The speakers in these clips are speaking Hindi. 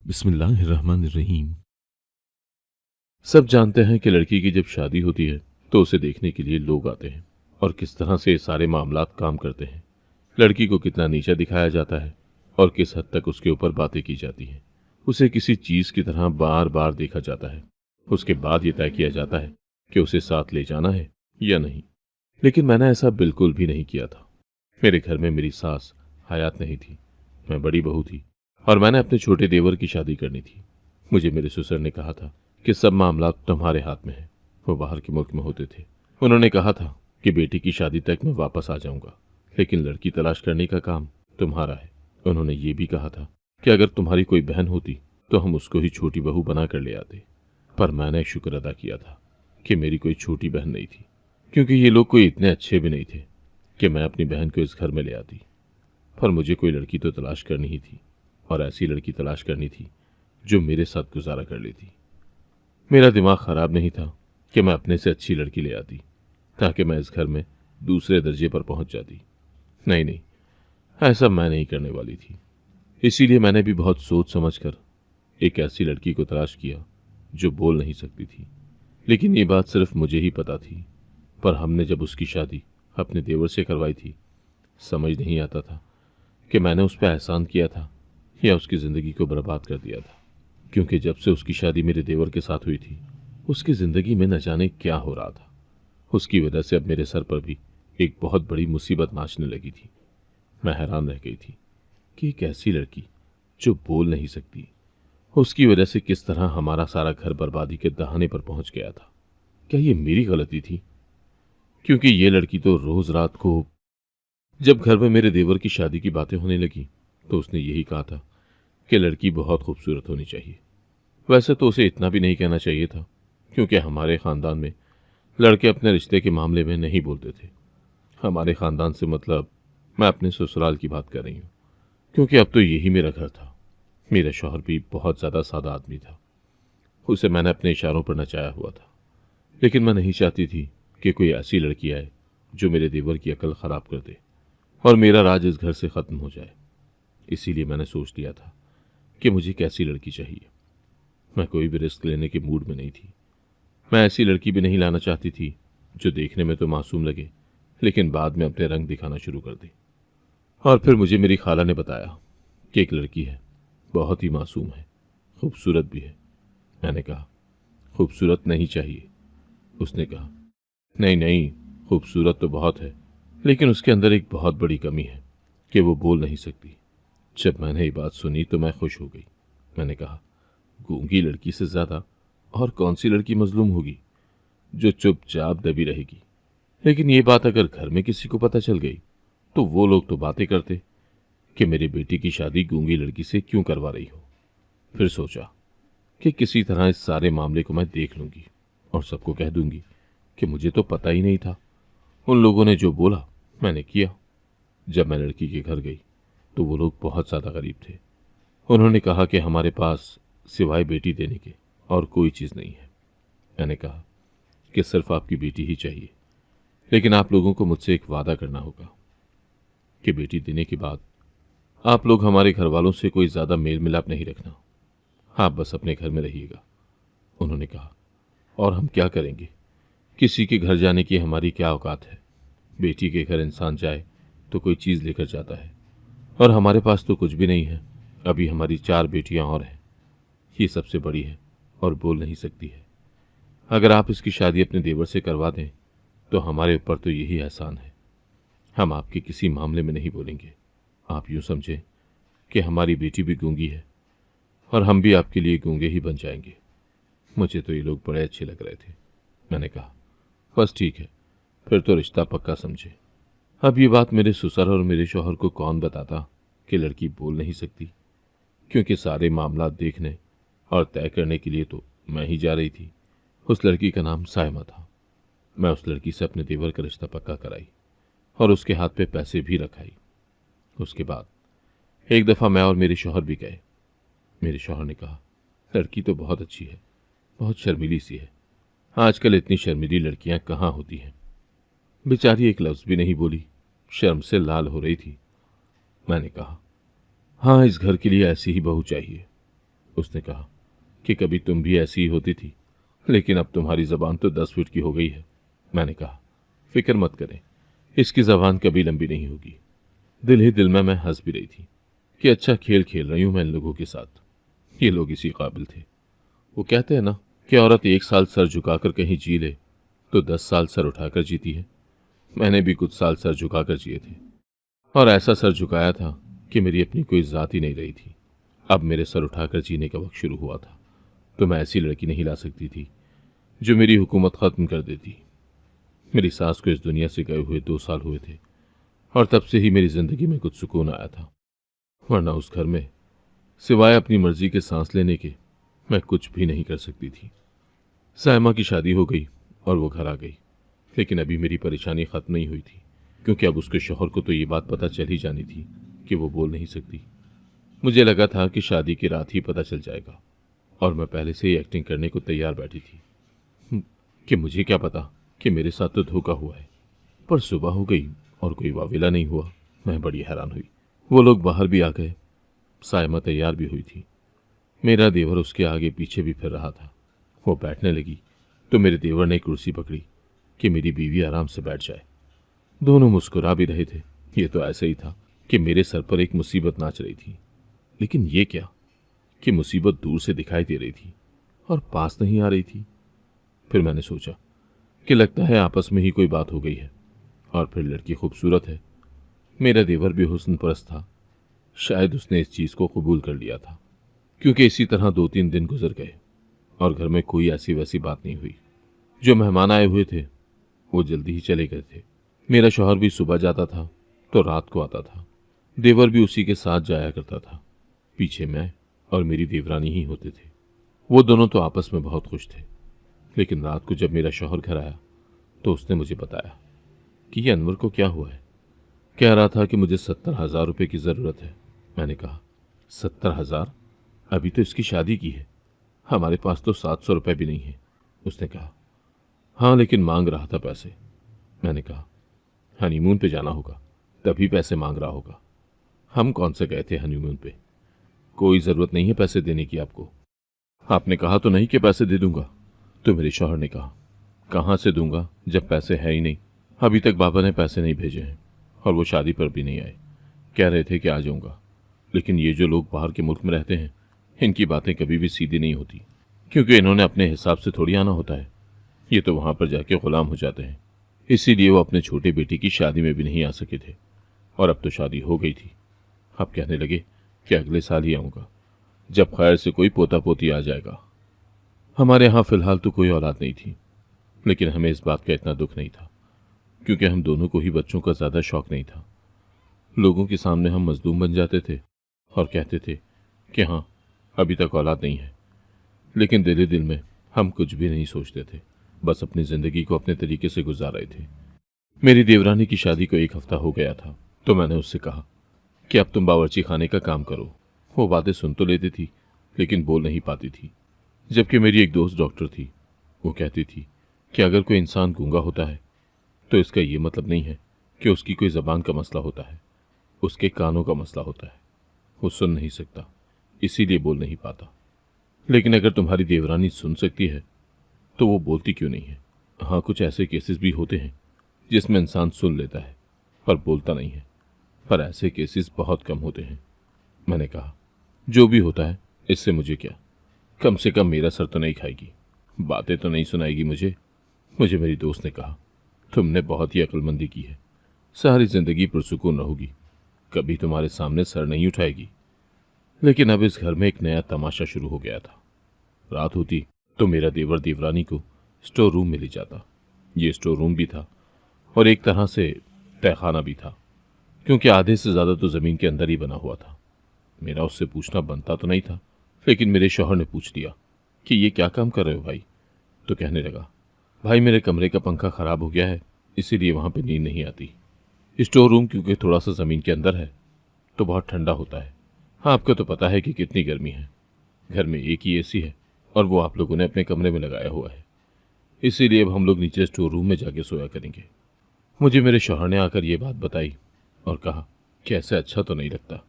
बिस्मिल्लाहिर्रहमानिर्रहीम। सब जानते हैं कि लड़की की जब शादी होती है तो उसे देखने के लिए लोग आते हैं और किस तरह से ये सारे मामलात काम करते हैं। लड़की को कितना नीचा दिखाया जाता है और किस हद तक उसके ऊपर बातें की जाती हैं। उसे किसी चीज की तरह बार बार देखा जाता है। उसके बाद ये तय किया जाता है कि उसे साथ ले जाना है या नहीं। लेकिन मैंने ऐसा बिल्कुल भी नहीं किया था। मेरे घर में मेरी सास हयात नहीं थी। मैं बड़ी बहू थी और मैंने अपने छोटे देवर की शादी करनी थी। मुझे मेरे ससुर ने कहा था कि सब मामला तुम्हारे हाथ में है। वो बाहर के मुल्क में होते थे। उन्होंने कहा था कि बेटी की शादी तक मैं वापस आ जाऊंगा, लेकिन लड़की तलाश करने का काम तुम्हारा है। उन्होंने ये भी कहा था कि अगर तुम्हारी कोई बहन होती तो हम उसको ही छोटी बहू बना कर ले आते। पर मैंने शुक्र अदा किया था कि मेरी कोई छोटी बहन नहीं थी, क्योंकि ये लोग कोई इतने अच्छे भी नहीं थे कि मैं अपनी बहन को इस घर में ले आती। पर मुझे कोई लड़की तो तलाश करनी ही थी, और ऐसी लड़की तलाश करनी थी जो मेरे साथ गुजारा कर लेती। मेरा दिमाग खराब नहीं था कि मैं अपने से अच्छी लड़की ले आती ताकि मैं इस घर में दूसरे दर्जे पर पहुंच जाती। नहीं नहीं, ऐसा मैं नहीं करने वाली थी। इसीलिए मैंने भी बहुत सोच समझकर एक ऐसी लड़की को तलाश किया जो बोल नहीं सकती थी। लेकिन ये बात सिर्फ मुझे ही पता थी। पर हमने जब उसकी शादी अपने देवर से करवाई थी, समझ नहीं आता था कि मैंने उस पर एहसान किया था या उसकी ज़िंदगी को बर्बाद कर दिया था। क्योंकि जब से उसकी शादी मेरे देवर के साथ हुई थी, उसकी ज़िंदगी में न जाने क्या हो रहा था। उसकी वजह से अब मेरे सर पर भी एक बहुत बड़ी मुसीबत नाचने लगी थी। मैं हैरान रह गई थी कि एक ऐसी लड़की जो बोल नहीं सकती, उसकी वजह से किस तरह हमारा सारा घर बर्बादी के दहाने पर पहुंच गया था। क्या ये मेरी गलती थी? क्योंकि ये लड़की तो रोज रात को जब घर में मेरे देवर की शादी की बातें होने लगी तो उसने यही कहा था कि लड़की बहुत खूबसूरत होनी चाहिए। वैसे तो उसे इतना भी नहीं कहना चाहिए था, क्योंकि हमारे खानदान में लड़के अपने रिश्ते के मामले में नहीं बोलते थे। हमारे खानदान से मतलब मैं अपने ससुराल की बात कर रही हूँ, क्योंकि अब तो यही मेरा घर था। मेरा शौहर भी बहुत ज़्यादा सादा आदमी था। उसे मैंने अपने इशारों पर नचाया हुआ था। लेकिन मैं नहीं चाहती थी कि कोई ऐसी लड़की आए जो मेरे देवर की अकल ख़राब कर दे और मेरा राज इस घर से ख़त्म हो जाए। इसीलिए मैंने सोच लिया था कि मुझे कैसी लड़की चाहिए। मैं कोई भी रिस्क लेने के मूड में नहीं थी। मैं ऐसी लड़की भी नहीं लाना चाहती थी जो देखने में तो मासूम लगे लेकिन बाद में अपने रंग दिखाना शुरू कर दे। और फिर मुझे मेरी खाला ने बताया कि एक लड़की है, बहुत ही मासूम है, खूबसूरत भी है। मैंने कहा खूबसूरत नहीं चाहिए। उसने कहा नहीं नहीं, खूबसूरत तो बहुत है, लेकिन उसके अंदर एक बहुत बड़ी कमी है कि वो बोल नहीं सकती। जब मैंने ये बात सुनी तो मैं खुश हो गई। मैंने कहा गूंगी लड़की से ज्यादा और कौन सी लड़की मजलूम होगी जो चुपचाप दबी रहेगी। लेकिन ये बात अगर घर में किसी को पता चल गई तो वो लोग तो बातें करते कि मेरी बेटी की शादी गूंगी लड़की से क्यों करवा रही हो। फिर सोचा कि किसी तरह इस सारे मामले को मैं देख लूंगी और सबको कह दूंगी कि मुझे तो पता ही नहीं था। उन लोगों ने जो बोला मैंने किया। जब मैं लड़की के घर गई तो वो लोग बहुत ज़्यादा गरीब थे। उन्होंने कहा कि हमारे पास सिवाय बेटी देने के और कोई चीज़ नहीं है। मैंने कहा कि सिर्फ आपकी बेटी ही चाहिए, लेकिन आप लोगों को मुझसे एक वादा करना होगा कि बेटी देने के बाद आप लोग हमारे घर वालों से कोई ज़्यादा मेल मिलाप नहीं रखना। आप बस अपने घर में रहिएगा। उन्होंने कहा और हम क्या करेंगे? किसी के घर जाने की हमारी क्या औकात है? बेटी के घर इंसान जाए तो कोई चीज़ लेकर जाता है, और हमारे पास तो कुछ भी नहीं है। अभी हमारी 4 बेटियां और हैं। ये सबसे बड़ी है और बोल नहीं सकती है। अगर आप इसकी शादी अपने देवर से करवा दें तो हमारे ऊपर तो यही एहसान है। हम आपके किसी मामले में नहीं बोलेंगे। आप यूं समझें कि हमारी बेटी भी गूंगी है और हम भी आपके लिए गूंगे ही बन जाएंगे। मुझे तो ये लोग बड़े अच्छे लग रहे थे। मैंने कहा बस ठीक है, फिर तो रिश्ता पक्का समझे। अब ये बात मेरे ससुर और मेरे शौहर को कौन बताता कि लड़की बोल नहीं सकती, क्योंकि सारे मामला देखने और तय करने के लिए तो मैं ही जा रही थी। उस लड़की का नाम सायमा था। मैं उस लड़की से अपने देवर का रिश्ता पक्का कराई और उसके हाथ पे पैसे भी रखाई। उसके बाद एक दफ़ा मैं और मेरे शौहर भी गए। मेरे शौहर ने कहा लड़की तो बहुत अच्छी है, बहुत शर्मीली सी है। आजकल इतनी शर्मीली लड़कियां कहाँ होती हैं। बेचारी एक लफ्ज़ भी नहीं बोली, शर्म से लाल हो रही थी। मैंने कहा हाँ, इस घर के लिए ऐसी ही बहू चाहिए। उसने कहा कि कभी तुम भी ऐसी ही होती थी, लेकिन अब तुम्हारी जबान तो 10 फीट की हो गई है। मैंने कहा, फिक्र मत करें, इसकी जबान कभी लंबी नहीं होगी। दिल ही दिल में मैं हंस भी रही थी कि अच्छा खेल खेल रही हूं मैं इन लोगों के साथ। ये लोग इसी काबिल थे। वो कहते हैं ना कि औरत 1 साल सर झुकाकर कहीं जी ले तो 10 साल सर उठाकर जीती है। मैंने भी कुछ साल सर झुकाकर जिए थे, और ऐसा सर झुकाया था कि मेरी अपनी कोई जात ही नहीं रही थी। अब मेरे सर उठाकर जीने का वक्त शुरू हुआ था, तो मैं ऐसी लड़की नहीं ला सकती थी जो मेरी हुकूमत खत्म कर देती। मेरी सास को इस दुनिया से गए हुए 2 साल हुए थे, और तब से ही मेरी जिंदगी में कुछ सुकून आया था, वरना उस घर में सिवाय अपनी मर्जी के सांस लेने के मैं कुछ भी नहीं कर सकती थी। सायमा की शादी हो गई और वो घर आ गई, लेकिन अभी मेरी परेशानी खत्म नहीं हुई थी, क्योंकि अब उसके शौहर को तो ये बात पता चल ही जानी थी कि वो बोल नहीं सकती। मुझे लगा था कि शादी की रात ही पता चल जाएगा, और मैं पहले से ही एक्टिंग करने को तैयार बैठी थी कि मुझे क्या पता कि मेरे साथ तो धोखा हुआ है। पर सुबह हो गई और कोई वाविला नहीं हुआ। मैं बड़ी हैरान हुई। वो लोग बाहर भी आ गए, सायमा तैयार भी हुई थी। मेरा देवर उसके आगे पीछे भी फिर रहा था। वो बैठने लगी तो मेरे देवर ने कुर्सी पकड़ी कि मेरी बीवी आराम से बैठ जाए। दोनों मुस्कुरा भी रहे थे। ये तो ऐसे ही था कि मेरे सर पर एक मुसीबत नाच रही थी, लेकिन ये क्या कि मुसीबत दूर से दिखाई दे रही थी और पास नहीं आ रही थी। फिर मैंने सोचा कि लगता है आपस में ही कोई बात हो गई है, और फिर लड़की खूबसूरत है। मेरा देवर भी हुस्न परस्त था, शायद उसने इस चीज को कबूल कर लिया था, क्योंकि इसी तरह 2-3 दिन गुजर गए और घर में कोई ऐसी वैसी बात नहीं हुई। जो मेहमान आए हुए थे वो जल्दी ही चले गए थे। मेरा शौहर भी सुबह जाता था तो रात को आता था। देवर भी उसी के साथ जाया करता था। पीछे मैं और मेरी देवरानी ही होते थे। वो दोनों तो आपस में बहुत खुश थे, लेकिन रात को जब मेरा शौहर घर आया तो उसने मुझे बताया कि ये अनवर को क्या हुआ है। कह रहा था कि मुझे 70,000 रुपये की ज़रूरत है। मैंने कहा, 70,000? अभी तो इसकी शादी की है, हमारे पास तो 700 रुपये भी नहीं है। उसने कहा, हाँ लेकिन मांग रहा था पैसे। मैंने कहा, हनीमून पे जाना होगा तभी पैसे मांग रहा होगा। हम कौन से गए थे हनीमून पे? कोई ज़रूरत नहीं है पैसे देने की आपको। आपने कहा तो नहीं कि पैसे दे दूंगा। तो मेरे शौहर ने कहा, कहाँ से दूंगा जब पैसे है ही नहीं। अभी तक बाबा ने पैसे नहीं भेजे हैं, और वो शादी पर भी नहीं आए। कह रहे थे कि आ जाऊंगा, लेकिन ये जो लोग बाहर के मुल्क में रहते हैं इनकी बातें कभी भी सीधी नहीं होती, क्योंकि इन्होंने अपने हिसाब से थोड़ी आना होता है। ये तो वहां पर जाके गुलाम हो जाते हैं। इसीलिए वो अपने छोटे बेटे की शादी में भी नहीं आ सके थे, और अब तो शादी हो गई थी। अब कहने लगे कि अगले साल ही आऊंगा, जब खैर से कोई पोता पोती आ जाएगा। हमारे यहाँ फिलहाल तो कोई औलाद नहीं थी, लेकिन हमें इस बात का इतना दुख नहीं था, क्योंकि हम दोनों को ही बच्चों का ज़्यादा शौक नहीं था। लोगों के सामने हम मजलूम बन जाते थे और कहते थे कि हाँ अभी तक औलाद नहीं है, लेकिन दिल ही दिल में हम कुछ भी नहीं सोचते थे, बस अपनी ज़िंदगी को अपने तरीके से गुजार रहे थे। मेरी देवरानी की शादी को 1 हफ्ता हो गया था, तो मैंने उससे कहा कि अब तुम बावर्ची खाने का काम करो। वो बातें सुन तो लेती थी, लेकिन बोल नहीं पाती थी। जबकि मेरी एक दोस्त डॉक्टर थी, वो कहती थी कि अगर कोई इंसान गूंगा होता है तो इसका ये मतलब नहीं है कि उसकी कोई ज़बान का मसला होता है, उसके कानों का मसला होता है। वो सुन नहीं सकता, इसीलिए बोल नहीं पाता। लेकिन अगर तुम्हारी देवरानी सुन सकती है तो वो बोलती क्यों नहीं है? हाँ, कुछ ऐसे केसेस भी होते हैं जिसमें इंसान सुन लेता है पर बोलता नहीं है, पर ऐसे केसेस बहुत कम होते हैं। मैंने कहा, जो भी होता है इससे मुझे क्या, कम से कम मेरा सर तो नहीं खाएगी, बातें तो नहीं सुनाएगी मुझे। मेरी दोस्त ने कहा, तुमने बहुत ही अक्लमंदी की है, सारी जिंदगी पुरसुकून रहोगी, कभी तुम्हारे सामने सर नहीं उठाएगी। लेकिन अब इस घर में एक नया तमाशा शुरू हो गया था। रात होती तो मेरा देवर देवरानी को स्टोर रूम में ले जाता। ये स्टोर रूम भी था और एक तरह से तहखाना भी था, क्योंकि आधे से ज़्यादा तो ज़मीन के अंदर ही बना हुआ था। मेरा उससे पूछना बनता तो नहीं था, लेकिन मेरे शौहर ने पूछ लिया कि ये क्या काम कर रहे हो भाई? तो कहने लगा, भाई मेरे कमरे का पंखा ख़राब हो गया है, इसीलिए वहाँ पे नींद नहीं आती। स्टोर रूम क्योंकि थोड़ा सा ज़मीन के अंदर है तो बहुत ठंडा होता है। हाँ, आपको तो पता है कि कितनी गर्मी है। घर में एक ही एसी है और वो आप लोगों ने अपने कमरे में लगाया हुआ है, इसीलिए अब हम लोग नीचे स्टोर रूम में जाके सोया करेंगे। मुझे मेरे शौहर ने आकर ये बात बताई और कहा कि ऐसे अच्छा तो नहीं लगता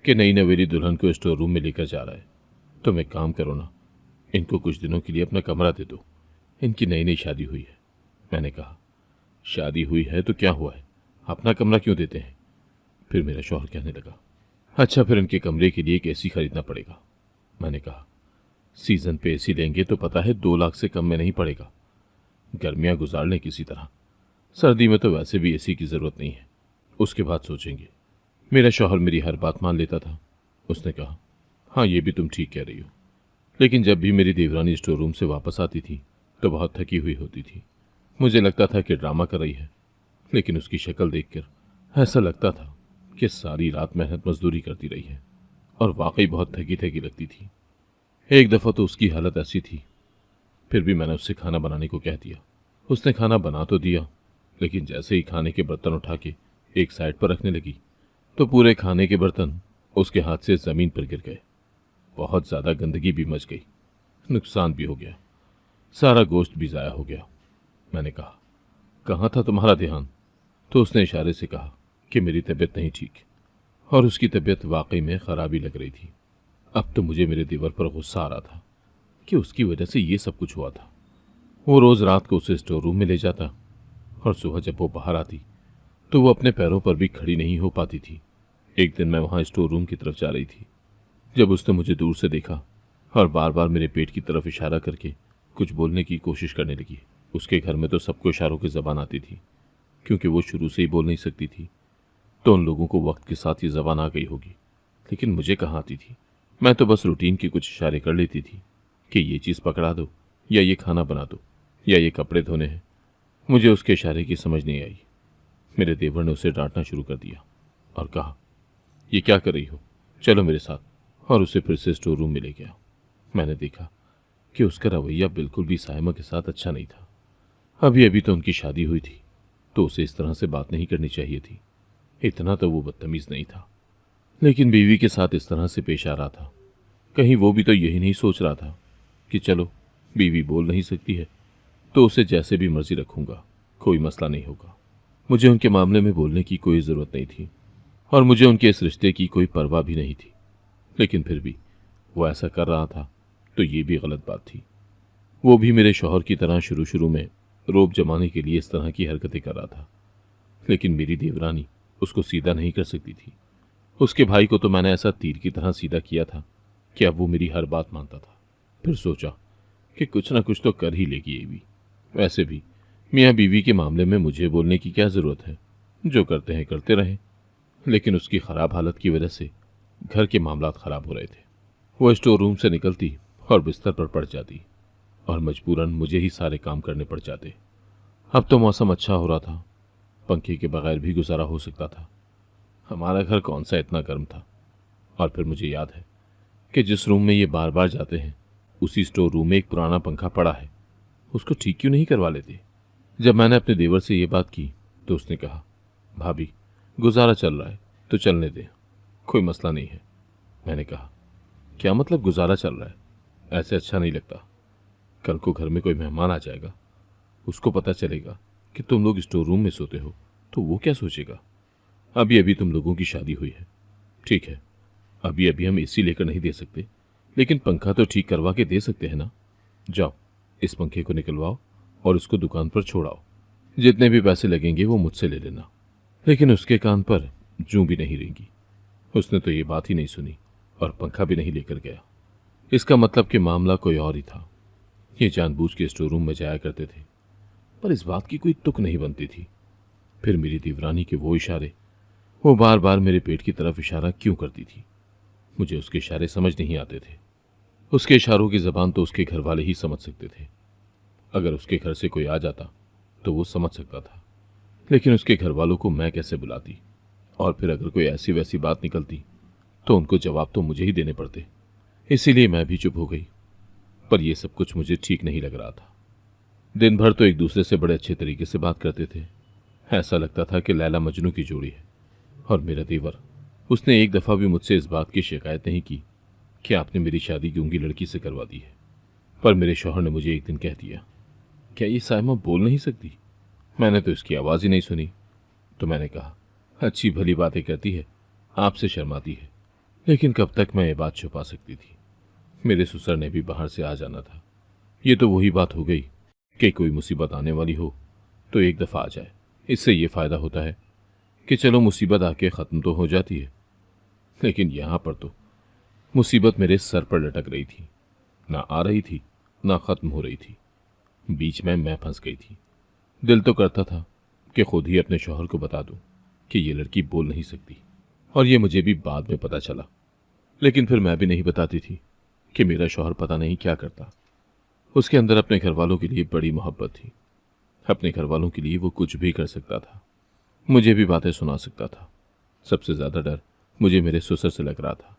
कि नई नवेली दुल्हन को स्टोर रूम में लेकर जा रहा है। तुम एक काम करो ना, इनको कुछ दिनों के लिए अपना कमरा दे दो। इनकी नई नई शादी हुई है। मैंने कहा, शादी हुई है तो क्या हुआ है, अपना कमरा क्यों देते हैं? फिर मेरा शौहर कहने लगा, अच्छा फिर इनके कमरे के लिए एक एसी खरीदना पड़ेगा। मैंने कहा, सीजन पे एसी लेंगे तो पता है 2 लाख से कम में नहीं पड़ेगा। गर्मियां गुजार लें किसी तरह, सर्दी में तो वैसे भी एसी की जरूरत नहीं है, उसके बाद सोचेंगे। मेरा शौहर मेरी हर बात मान लेता था। उसने कहा, हाँ ये भी तुम ठीक कह रही हो। लेकिन जब भी मेरी देवरानी स्टोर रूम से वापस आती थी तो बहुत थकी हुई होती थी। मुझे लगता था कि ड्रामा कर रही है, लेकिन उसकी शक्ल देखकर ऐसा लगता था कि सारी रात मेहनत मजदूरी करती रही है और वाकई बहुत थकी थकी लगती थी। एक दफ़ा तो उसकी हालत ऐसी थी, फिर भी मैंने उससे खाना बनाने को कह दिया। उसने खाना बना तो दिया, लेकिन जैसे ही खाने के बर्तन उठा के एक साइड पर रखने लगी तो पूरे खाने के बर्तन उसके हाथ से ज़मीन पर गिर गए। बहुत ज़्यादा गंदगी भी मच गई, नुकसान भी हो गया, सारा गोश्त भी ज़ाया हो गया। मैंने कहा, कहाँ था तुम्हारा ध्यान? तो उसने इशारे से कहा कि मेरी तबीयत नहीं ठीक, और उसकी तबीयत वाकई में ख़राबी लग रही थी। अब तो मुझे मेरे देवर पर गुस्सा आ रहा था कि उसकी वजह से ये सब कुछ हुआ था। वो रोज़ रात को उसे स्टोर रूम में ले जाता और सुबह जब वो बाहर आती तो वो अपने पैरों पर भी खड़ी नहीं हो पाती थी। एक दिन मैं वहाँ स्टोर रूम की तरफ जा रही थी, जब उसने मुझे दूर से देखा और बार बार मेरे पेट की तरफ इशारा करके कुछ बोलने की कोशिश करने लगी। उसके घर में तो सबको इशारों की ज़बान आती थी, क्योंकि वो शुरू से ही बोल नहीं सकती थी, तो उन लोगों को वक्त के साथ ये ज़बान आ गई होगी। लेकिन मुझे कहाँ आती थी। मैं तो बस रूटीन के कुछ इशारे कर लेती थी कि ये चीज़ पकड़ा दो, या ये खाना बना दो, या ये कपड़े धोने हैं। मुझे उसके इशारे की समझ नहीं आई। मेरे देवर ने उसे डांटना शुरू कर दिया और कहा, ये क्या कर रही हो, चलो मेरे साथ, और उसे फिर से स्टोर रूम में ले गया। मैंने देखा कि उसका रवैया बिल्कुल भी साइमा के साथ अच्छा नहीं था। अभी अभी तो उनकी शादी हुई थी, तो उसे इस तरह से बात नहीं करनी चाहिए थी। इतना तो वो बदतमीज नहीं था, लेकिन बीवी के साथ इस तरह से पेश आ रहा था। कहीं वो भी तो यही नहीं सोच रहा था कि चलो बीवी बोल नहीं सकती है तो उसे जैसे भी मर्जी रखूंगा, कोई मसला नहीं होगा। मुझे उनके मामले में बोलने की कोई ज़रूरत नहीं थी और मुझे उनके इस रिश्ते की कोई परवाह भी नहीं थी। लेकिन फिर भी वो ऐसा कर रहा था तो ये भी गलत बात थी। वो भी मेरे शौहर की तरह शुरू शुरू में रोब जमाने के लिए इस तरह की हरकतें कर रहा था, लेकिन मेरी देवरानी उसको सीधा नहीं कर सकती थी। उसके भाई को तो मैंने ऐसा तीर की तरह सीधा किया था कि अब वो मेरी हर बात मानता था। फिर सोचा कि कुछ ना कुछ तो कर ही लेगी ये भी। वैसे भी मियाँ बीवी के मामले में मुझे बोलने की क्या ज़रूरत है, जो करते हैं करते रहें। लेकिन उसकी ख़राब हालत की वजह से घर के मामलात ख़राब हो रहे थे। वो स्टोर रूम से निकलती और बिस्तर पर पड़ जाती और मजबूरन मुझे ही सारे काम करने पड़ जाते। अब तो मौसम अच्छा हो रहा था, पंखे के बगैर भी गुजारा हो सकता था। हमारा घर कौन सा इतना गर्म था। और फिर मुझे याद है कि जिस रूम में ये बार बार जाते हैं उसी स्टोर रूम में एक पुराना पंखा पड़ा है, उसको ठीक क्यों नहीं करवा लेते। जब मैंने अपने देवर से ये बात की तो उसने कहा, भाभी गुजारा चल रहा है तो चलने दे, कोई मसला नहीं है। मैंने कहा, क्या मतलब गुजारा चल रहा है? ऐसे अच्छा नहीं लगता। कल को घर में कोई मेहमान आ जाएगा, उसको पता चलेगा कि तुम लोग स्टोर रूम में सोते हो तो वो क्या सोचेगा। अभी अभी तुम लोगों की शादी हुई है, ठीक है, अभी अभी हम एसी लेकर नहीं दे सकते, लेकिन पंखा तो ठीक करवा के दे सकते हैं ना। जाओ इस पंखे को निकलवाओ और उसको दुकान पर छोड़ाओ, जितने भी पैसे लगेंगे वो मुझसे ले लेना। लेकिन उसके कान पर जूं भी नहीं रेंगी। उसने तो ये बात ही नहीं सुनी और पंखा भी नहीं लेकर गया। इसका मतलब कि मामला कोई और ही था। ये जानबूझ के स्टोर रूम में जाया करते थे, पर इस बात की कोई तुक नहीं बनती थी। फिर मेरी देवरानी के वो इशारे, वो बार बार मेरे पेट की तरफ इशारा क्यों करती थी। मुझे उसके इशारे समझ नहीं आते थे। उसके इशारों की जबान तो उसके घर वाले ही समझ सकते थे। अगर उसके घर से कोई आ जाता तो वो समझ सकता था, लेकिन उसके घर वालों को मैं कैसे बुलाती। और फिर अगर कोई ऐसी वैसी बात निकलती तो उनको जवाब तो मुझे ही देने पड़ते। इसीलिए मैं भी चुप हो गई। पर यह सब कुछ मुझे ठीक नहीं लग रहा था। दिन भर तो एक दूसरे से बड़े अच्छे तरीके से बात करते थे, ऐसा लगता था कि लैला मजनू की जोड़ी है। और मेरा देवर, उसने एक दफ़ा भी मुझसे इस बात की शिकायत नहीं की कि आपने मेरी शादी गूंगी लड़की से करवा दी है। पर मेरे शौहर ने मुझे एक दिन कह दिया, क्या ये साइमा बोल नहीं सकती? मैंने तो इसकी आवाज़ ही नहीं सुनी। तो मैंने कहा, अच्छी भली बातें करती है, आपसे शर्माती है, लेकिन कब तक मैं ये बात छुपा सकती थी। मेरे ससुर ने भी बाहर से आ जाना था। ये तो वही बात हो गई कि कोई मुसीबत आने वाली हो तो एक दफ़ा आ जाए। इससे ये फ़ायदा होता है कि चलो मुसीबत आके ख़त्म तो हो जाती है, लेकिन यहाँ पर तो मुसीबत मेरे सर पर लटक रही थी, ना आ रही थी ना ख़त्म हो रही थी। बीच में मैं फंस गई थी। दिल तो करता था कि खुद ही अपने शौहर को बता दूं कि ये लड़की बोल नहीं सकती, और ये मुझे भी बाद में पता चला। लेकिन फिर मैं भी नहीं बताती थी कि मेरा शौहर पता नहीं क्या करता। उसके अंदर अपने घर वालों के लिए बड़ी मोहब्बत थी। अपने घर वालों के लिए वो कुछ भी कर सकता था, मुझे भी बातें सुना सकता था। सबसे ज़्यादा डर मुझे मेरे ससुर से लग रहा था,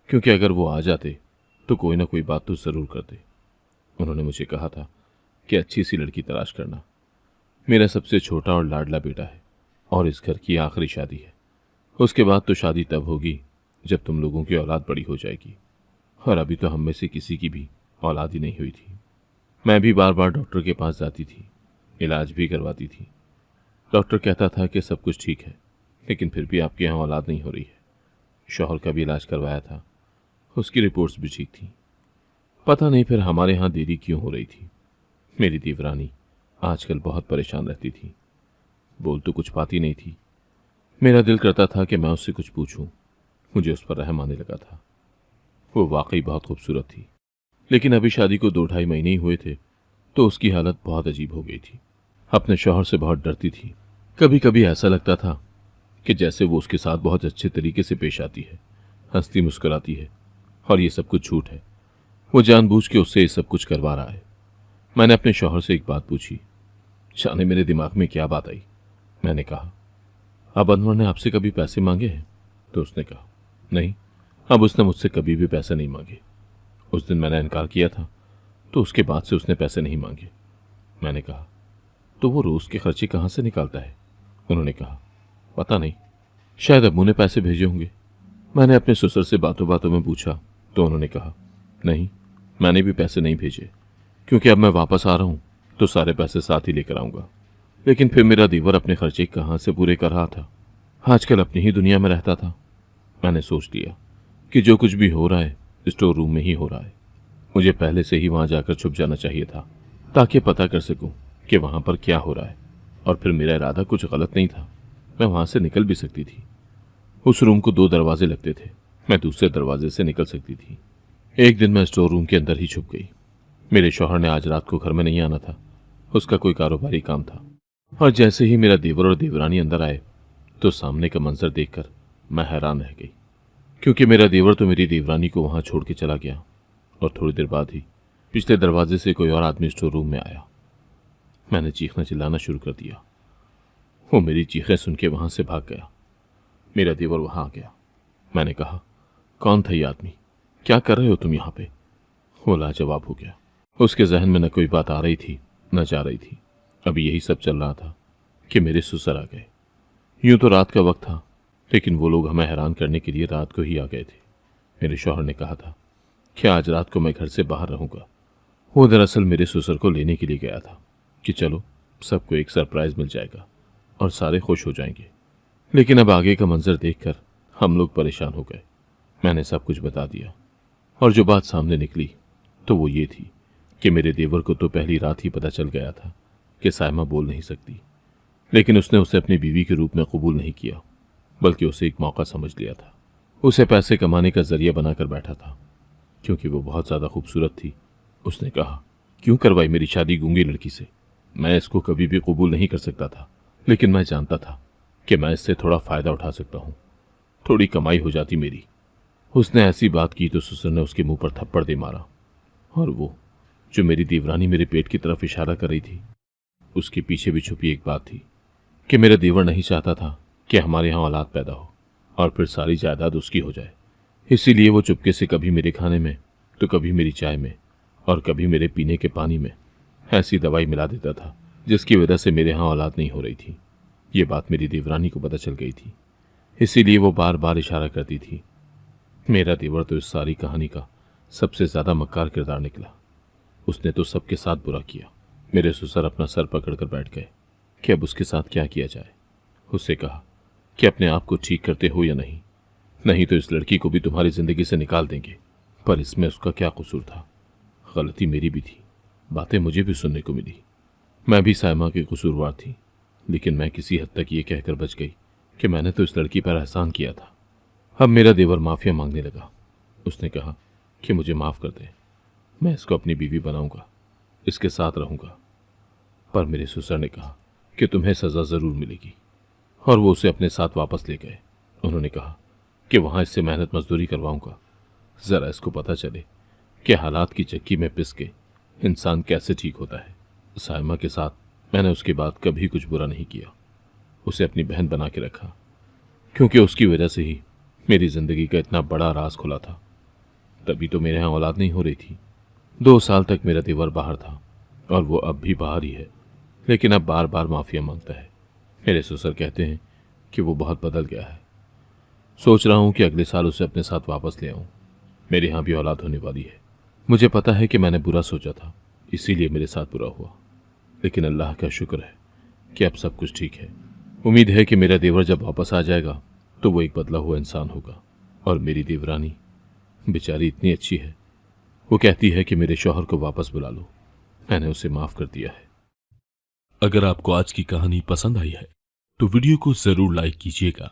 क्योंकि अगर वो आ जाते तो कोई ना कोई बात तो ज़रूर करते। उन्होंने मुझे कहा था कि अच्छी सी लड़की तलाश करना। मेरा सबसे छोटा और लाडला बेटा है और इस घर की आखिरी शादी है। उसके बाद तो शादी तब होगी जब तुम लोगों की औलाद बड़ी हो जाएगी, और अभी तो हम में से किसी की भी औलाद ही नहीं हुई थी। मैं भी बार बार डॉक्टर के पास जाती थी, इलाज भी करवाती थी। डॉक्टर कहता था कि सब कुछ ठीक है, लेकिन फिर भी आपके यहाँ औलाद नहीं हो रही है। शौहर का भी इलाज करवाया था, उसकी रिपोर्ट्स भी ठीक थी। पता नहीं फिर हमारे यहाँ देरी क्यों हो रही थी। मेरी देवरानी आजकल बहुत परेशान रहती थी, बोल तो कुछ पाती नहीं थी। मेरा दिल करता था कि मैं उससे कुछ पूछूं। मुझे उस पर रहम आने लगा था। वो वाकई बहुत खूबसूरत थी, लेकिन अभी शादी को 2-2.5 महीने ही हुए थे तो उसकी हालत बहुत अजीब हो गई थी। अपने शौहर से बहुत डरती थी। कभी कभी ऐसा लगता था कि जैसे वो उसके साथ बहुत अच्छे तरीके से पेश आती है, हंसती मुस्कुराती है, और ये सब कुछ झूठ है। वो जानबूझ के उससे ये सब कुछ करवा रहा है। मैंने अपने शौहर से एक बात पूछी, जाने मेरे दिमाग में क्या बात आई। मैंने कहा, अब अनवर ने आपसे कभी पैसे मांगे हैं? तो उसने कहा, नहीं, अब उसने मुझसे कभी भी पैसे नहीं मांगे। उस दिन मैंने इनकार किया था तो उसके बाद से उसने पैसे नहीं मांगे। मैंने कहा, तो वो रोज़ के खर्चे कहाँ से निकालता है? उन्होंने कहा, पता नहीं, शायद अब्बू ने पैसे भेजे होंगे। मैंने अपने ससुर से बातों बातों में पूछा तो उन्होंने कहा, नहीं, मैंने भी पैसे नहीं भेजे, क्योंकि अब मैं वापस आ रहा हूँ तो सारे पैसे साथ ही लेकर आऊँगा। लेकिन फिर मेरा देवर अपने खर्चे कहाँ से पूरे कर रहा था, आजकल अपनी ही दुनिया में रहता था। मैंने सोच लिया कि जो कुछ भी हो रहा है स्टोर रूम में ही हो रहा है। मुझे पहले से ही वहाँ जाकर छुप जाना चाहिए था, ताकि पता कर सकूं कि वहाँ पर क्या हो रहा है। और फिर मेरा इरादा कुछ गलत नहीं था, मैं वहाँ से निकल भी सकती थी। उस रूम को 2 दरवाजे लगते थे, मैं दूसरे दरवाजे से निकल सकती थी। एक दिन मैं स्टोर रूम के अंदर ही छुप गई। मेरे शौहर ने आज रात को घर में नहीं आना था, उसका कोई कारोबारी काम था। और जैसे ही मेरा देवर और देवरानी अंदर आए तो सामने का मंजर देखकर मैं हैरान रह गई, क्योंकि मेरा देवर तो मेरी देवरानी को वहाँ छोड़ के चला गया, और थोड़ी देर बाद ही पिछले दरवाजे से कोई और आदमी स्टोर रूम में आया। मैंने चीखना चिल्लाना शुरू कर दिया। वो मेरी चीखें सुन के वहाँ से भाग गया। मेरा देवर वहाँ आ गया। मैंने कहा, कौन था ये आदमी, क्या कर रहे हो तुम यहाँ पे? वो लाजवाब हो गया। उसके जहन में न कोई बात आ रही थी न जा रही थी। अभी यही सब चल रहा था कि मेरे ससुर आ गए। यूं तो रात का वक्त था, लेकिन वो लोग हमें हैरान करने के लिए रात को ही आ गए थे। मेरे शौहर ने कहा था कि आज रात को मैं घर से बाहर रहूंगा। वो दरअसल मेरे ससुर को लेने के लिए गया था कि चलो सबको एक सरप्राइज मिल जाएगा और सारे खुश हो जाएंगे। लेकिन अब आगे का मंजर देखकर हम लोग परेशान हो गए। मैंने सब कुछ बता दिया, और जो बात सामने निकली तो वो ये थी कि मेरे देवर को तो पहली रात ही पता चल गया था कि सायमा बोल नहीं सकती, लेकिन उसने उसे अपनी बीवी के रूप में कबूल नहीं किया, बल्कि उसे एक मौका समझ लिया था। उसे पैसे कमाने का जरिया बनाकर बैठा था, क्योंकि वो बहुत ज़्यादा खूबसूरत थी। उसने कहा, क्यों करवाई मेरी शादी गूंगी लड़की से? मैं इसको कभी भी कबूल नहीं कर सकता था, लेकिन मैं जानता था कि मैं इससे थोड़ा फ़ायदा उठा सकता हूँ, थोड़ी कमाई हो जाती मेरी। उसने ऐसी बात की तो ससुर ने उसके मुंह पर थप्पड़ दे मारा, और वो जो मेरी देवरानी मेरे पेट की तरफ इशारा कर रही थी, उसके पीछे भी छुपी एक बात थी कि मेरा देवर नहीं चाहता था कि हमारे यहाँ औलाद पैदा हो और फिर सारी जायदाद उसकी हो जाए। इसीलिए वो चुपके से कभी मेरे खाने में तो कभी मेरी चाय में और कभी मेरे पीने के पानी में ऐसी दवाई मिला देता था जिसकी वजह से मेरे यहाँ औलाद नहीं हो रही थी। ये बात मेरी देवरानी को पता चल गई थी, इसीलिए वो बार बार इशारा करती थी। मेरा देवर तो इस सारी कहानी का सबसे ज़्यादा मक्कार किरदार निकला। उसने तो सबके साथ बुरा किया। मेरे ससुर अपना सर पकड़कर बैठ गए कि अब उसके साथ क्या किया जाए। उससे कहा कि अपने आप को ठीक करते हो या नहीं, नहीं तो इस लड़की को भी तुम्हारी ज़िंदगी से निकाल देंगे। पर इसमें उसका क्या कसूर था? गलती मेरी भी थी, बातें मुझे भी सुनने को मिली। मैं भी साइमा की कसूरवार थी, लेकिन मैं किसी हद तक ये कहकर बच गई कि मैंने तो इस लड़की पर एहसान किया था। अब मेरा देवर माफिया मांगने लगा। उसने कहा कि मुझे माफ कर दे, मैं इसको अपनी बीवी बनाऊंगा, इसके साथ रहूंगा। पर मेरे ससुर ने कहा कि तुम्हें सजा जरूर मिलेगी, और वो उसे अपने साथ वापस ले गए। उन्होंने कहा कि वहां इससे मेहनत मजदूरी करवाऊंगा, जरा इसको पता चले कि हालात की चक्की में पिस के इंसान कैसे ठीक होता है। साइमा के साथ मैंने उसके बाद कभी कुछ बुरा नहीं किया, उसे अपनी बहन बना के रखा, क्योंकि उसकी वजह से ही मेरी जिंदगी का इतना बड़ा राज खुला था। तभी तो मेरे यहाँ औलाद नहीं हो रही थी। 2 साल तक मेरा देवर बाहर था, और वो अब भी बाहर ही है, लेकिन अब बार बार माफिया मांगता है। मेरे ससुर कहते हैं कि वो बहुत बदल गया है। सोच रहा हूँ कि अगले साल उसे अपने साथ वापस ले आऊँ। मेरे यहाँ भी औलाद होने वाली है। मुझे पता है कि मैंने बुरा सोचा था, इसीलिए मेरे साथ बुरा हुआ, लेकिन अल्लाह का शुक्र है कि अब सब कुछ ठीक है। उम्मीद है कि मेरा देवर जब वापस आ जाएगा तो वो एक बदला हुआ इंसान होगा। और मेरी देवरानी बेचारी इतनी अच्छी है, वो कहती है कि मेरे शौहर को वापस बुला लो। मैंने उसे माफ कर दिया है। अगर आपको आज की कहानी पसंद आई है तो वीडियो को जरूर लाइक कीजिएगा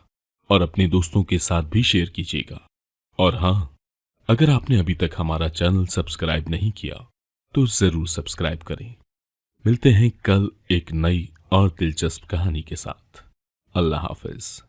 और अपने दोस्तों के साथ भी शेयर कीजिएगा। और हाँ, अगर आपने अभी तक हमारा चैनल सब्सक्राइब नहीं किया तो जरूर सब्सक्राइब करें। मिलते हैं कल एक नई और दिलचस्प कहानी के साथ। अल्लाह हाफिज।